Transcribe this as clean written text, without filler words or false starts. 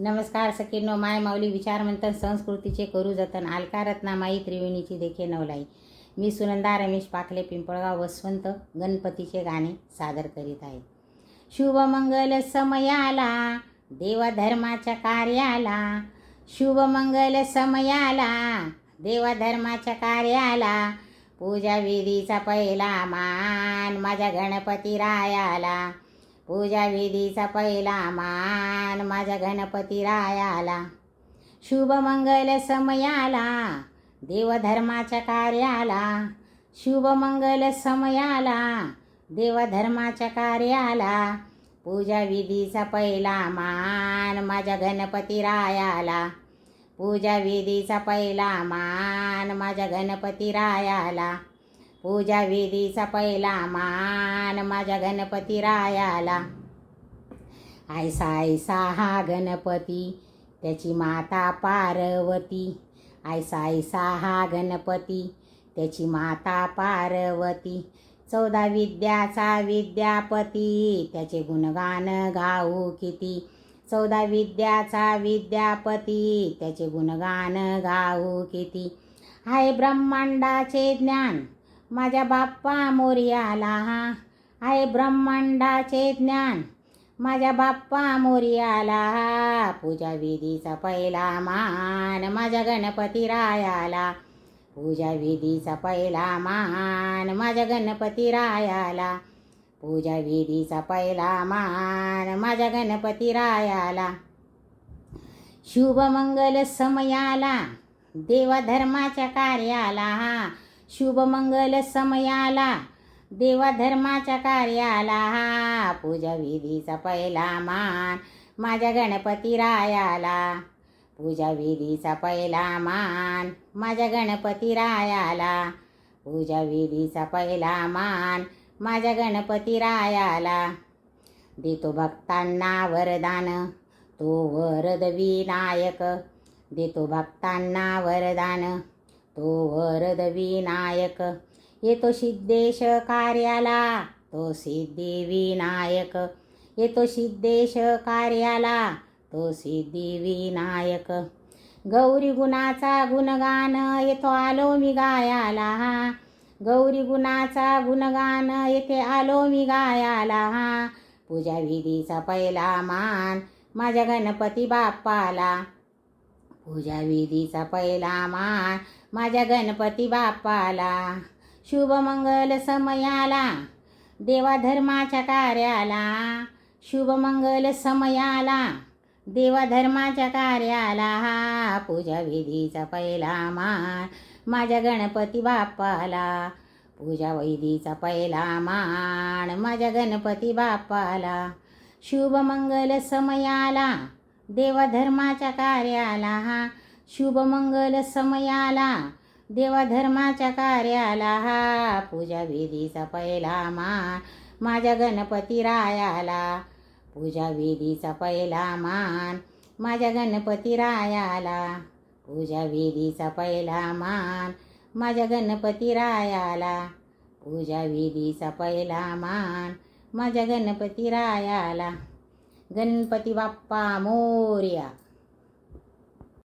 नमस्कार सखींनो, माय माऊली विचारमंथन संस्कृतीचे करू जतन, अलका रत्नामाई त्रिवेणीची देखे नवलाई. मी सुनंदा रमेश पाखले, पिंपळगाव, वसवंत गणपतीचे गाणे सादर करीत आहे. शुभमंगल समयाला देवधर्माच्या कार्याला, शुभमंगल समयाला देवधर्माच्या कार्याला, पूजा विधीचा पहिला मान माझ्या गणपती रायाला, पूजा विधीचा पहिला मान माझ्या गणपती रायाला. शुभमंगल समयाला देवधर्माच्या कार्याला, शुभमंगल समयाला देवधर्माच्या कार्याला, पूजा विधीचा पहिला मान माझ्या गणपती रायाला, पूजा विधीचा पहिला मान माझ्या गणपती रायाला, पूजा विधीचा पहिला मान माझ्या गणपती रायाला. ऐसा ऐसा हा गणपती त्याची माता पार्वती, ऐसा ऐसा हा गणपती त्याची माता पार्वती, 14 विद्याचा विद्यापती त्याचे गुणगान गाऊ किती, 14 विद्याचा विद्यापती त्याचे गुणगान गाऊ किती. आहे ब्रह्मांडाचे ज्ञान माझ्या बाप्पा मोरयाला, आहे ब्रह्मांडाचे ज्ञान माझ्या बाप्पा मोरयाला, पूजा विधीचा पहिला मान माझ्या गणपती रायाला, पूजा विधीचा पहिला मान माझ्या गणपती रायाला, पूजा विधीचा पहिला मान माझ्या गणपती रायाला. शुभमंगल समयाला देवधर्माच्या कार्याला, शुभमंगल समयाला देवधर्माच्या कार्याला, पूजा विधीचा पहिला मान माझ्या गणपती रायाला, पूजा विधीचा पहिला मान माझ्या गणपती रायाला, पूजा विधीचा पहिला मान माझ्या गणपती रायाला. देतो भक्तांना वरदान तो वरद विनायक, देतो भक्तांना वरदान तो वरद विनायक, येतो सिद्धेश कार्याला तो सिद्धी विनायक, येतो सिद्धेश कार्याला तो सिद्धी विनायक. गौरी गुणाचा गुणगान येतो आलो मी गायाला, गौरी गुणाचा गुणगान येथे आलो मी गायाला, पूजा विधीचा पहिला मान माझ्या गणपती बाप्पाला, पूजा विधीचा पहिला मान माझ्या गणपती बाप्पाला. शुभमंगल समयाला देवधर्माच्या कार्याला, शुभमंगल समयाला देवधर्माच्या कार्याला, पूजा विधीचा पहिला मान माझ्या गणपती बाप्पाला, पूजा विधीचा पहिला मान माझ्या गणपती बाप्पाला. शुभमंगल समयाला देवधर्माच्या कार्याला, शुभमंगल समयाला देवधर्माच्या कार्याला, पूजा विधीचा पहिला मान माझ्या गणपती रायाला, पूजा विधीचा पहिला मान माझ्या गणपती रायाला, पूजा विधीचा पहिला मान माझ्या गणपती रायाला, पूजा विधीचा पहिला मान माझ्या गणपती रायाला. गणपती बाप्पा मोरया.